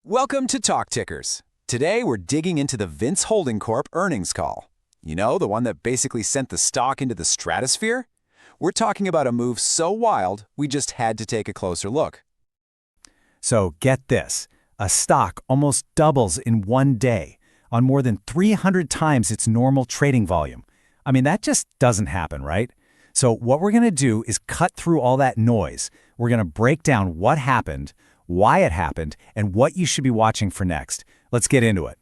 Welcome to Talk Tickers. Today we're digging into the Vince Holding Corp earnings call. You know, the one that basically sent the stock into the stratosphere? We're talking about a move so wild, we just had to take a closer look. So get this, a stock almost doubles in one day on more than 300 times its normal trading volume. I mean, that just doesn't happen, right? So what we're going to do is cut through all that noise. We're going to break down what happened, why it happened, and what you should be watching for next. Let's get into it.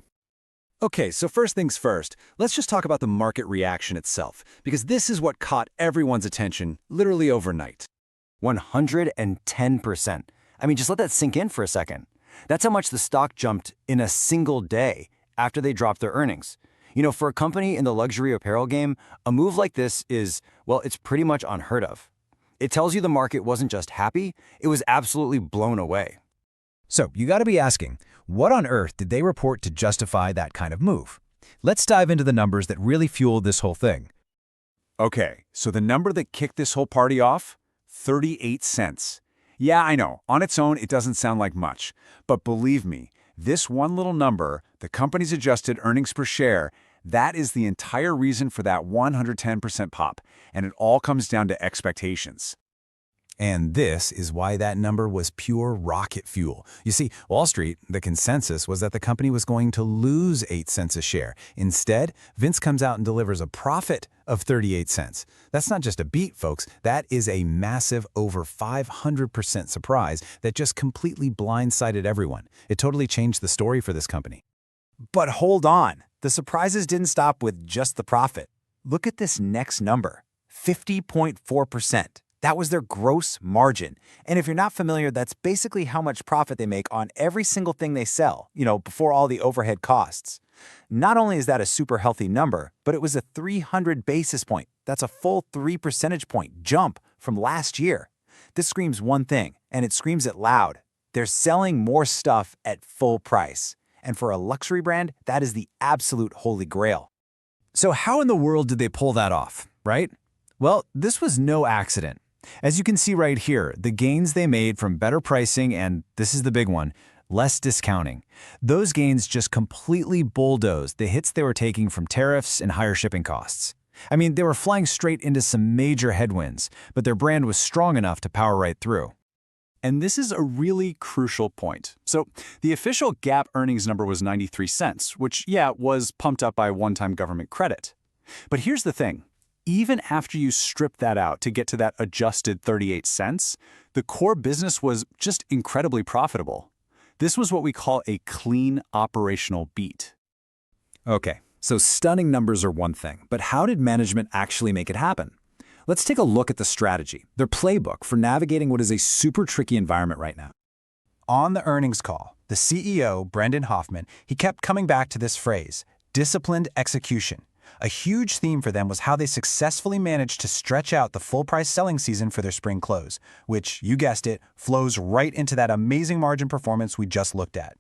Okay, so first things first, let's just talk about the market reaction itself, because this is what caught everyone's attention literally overnight. 110%. I mean, just let that sink in for a second. That's how much the stock jumped in a single day after they dropped their earnings. You know, for a company in the luxury apparel game, a move like this is, well, it's pretty much unheard of. It tells you the market wasn't just happy, it was absolutely blown away. So you got to be asking, what on earth did they report to justify that kind of move? Let's dive into the numbers that really fueled this whole thing. Okay, so the number that kicked this whole party off? 38 cents. Yeah, I know, on its own it doesn't sound like much, but believe me, this one little number, the company's adjusted earnings per share, that is the entire reason for that 110% pop, and it all comes down to expectations. And this is why that number was pure rocket fuel. You see, Wall Street, the consensus was that the company was going to lose 8 cents a share. Instead, Vince comes out and delivers a profit of 38 cents. That's not just a beat, folks. That is a massive over 500% surprise that just completely blindsided everyone. It totally changed the story for this company. But hold on, the surprises didn't stop with just the profit. Look at this next number, 50.4%. That was their gross margin. And if you're not familiar, that's basically how much profit they make on every single thing they sell, before all the overhead costs. Not only is that a super healthy number, but it was a 300 basis point. That's a full 3 percentage point jump from last year. This screams one thing, and it screams it loud. They're selling more stuff at full price. And for a luxury brand, that is the absolute holy grail. So how in the world did they pull that off, right? Well, this was no accident. As you can see right here, the gains they made from better pricing and, this is the big one, less discounting. Those gains just completely bulldozed the hits they were taking from tariffs and higher shipping costs. I mean, they were flying straight into some major headwinds, but their brand was strong enough to power right through. And this is a really crucial point. So the official GAAP earnings number was 93 cents, which, was pumped up by a one-time government credit. But here's the thing. Even after you strip that out to get to that adjusted 38 cents, the core business was just incredibly profitable. This was what we call a clean operational beat. Okay, so stunning numbers are one thing, but how did management actually make it happen? Let's take a look at the strategy, their playbook for navigating what is a super tricky environment right now. On the earnings call, the CEO, Brandon Hoffman, he kept coming back to this phrase, disciplined execution. A huge theme for them was how they successfully managed to stretch out the full-price selling season for their spring close, which, you guessed it, flows right into that amazing margin performance we just looked at.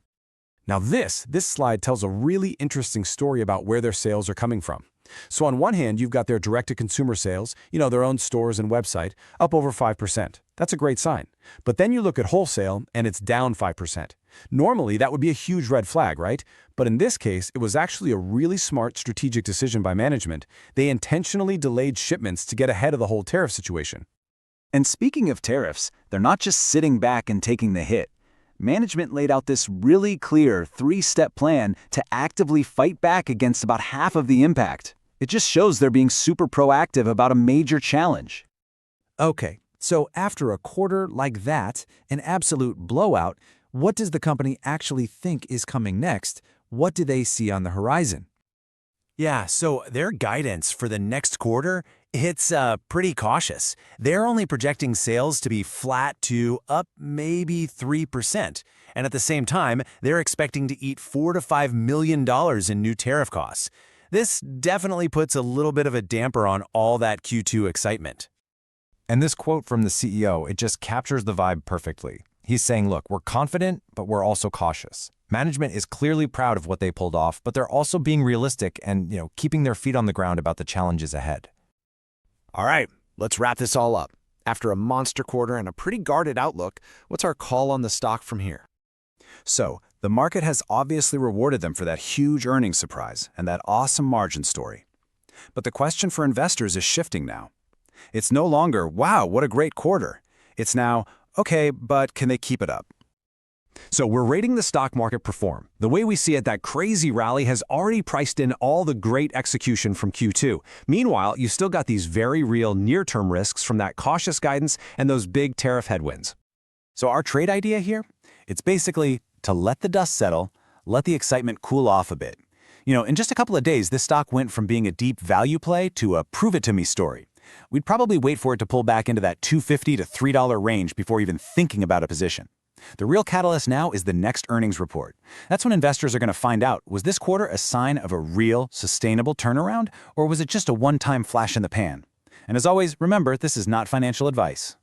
Now this slide tells a really interesting story about where their sales are coming from. So on one hand, you've got their direct-to-consumer sales, their own stores and website, up over 5%. That's a great sign. But then you look at wholesale, and it's down 5%. Normally, that would be a huge red flag, right? But in this case, it was actually a really smart strategic decision by management. They intentionally delayed shipments to get ahead of the whole tariff situation. And speaking of tariffs, they're not just sitting back and taking the hit. Management laid out this really clear 3-step plan to actively fight back against about half of the impact. It just shows they're being super proactive about a major challenge. Okay, so after a quarter like that, an absolute blowout, what does the company actually think is coming next? What do they see on the horizon? Yeah, so their guidance for the next quarter, it's pretty cautious. They're only projecting sales to be flat to up maybe 3%. And at the same time, they're expecting to eat $4 to $5 million in new tariff costs. This definitely puts a little bit of a damper on all that Q2 excitement. And this quote from the CEO, it just captures the vibe perfectly. He's saying, look, we're confident, but we're also cautious. Management is clearly proud of what they pulled off, but they're also being realistic and, keeping their feet on the ground about the challenges ahead. All right, let's wrap this all up. After a monster quarter and a pretty guarded outlook, what's our call on the stock from here? So, The market has obviously rewarded them for that huge earnings surprise and that awesome margin story. But the question for investors is shifting now. It's no longer, wow, what a great quarter. It's now, okay, but can they keep it up? So we're rating the stock market perform. The way we see it, that crazy rally has already priced in all the great execution from Q2. Meanwhile, you still got these very real near-term risks from that cautious guidance and those big tariff headwinds. So our trade idea here? It's basically to let the dust settle, let the excitement cool off a bit. In just a couple of days, this stock went from being a deep value play to a prove-it-to-me story. We'd probably wait for it to pull back into that $2.50 to $3 range before even thinking about a position. The real catalyst now is the next earnings report. That's when investors are going to find out, was this quarter a sign of a real, sustainable turnaround, or was it just a one-time flash in the pan? And as always, remember, this is not financial advice.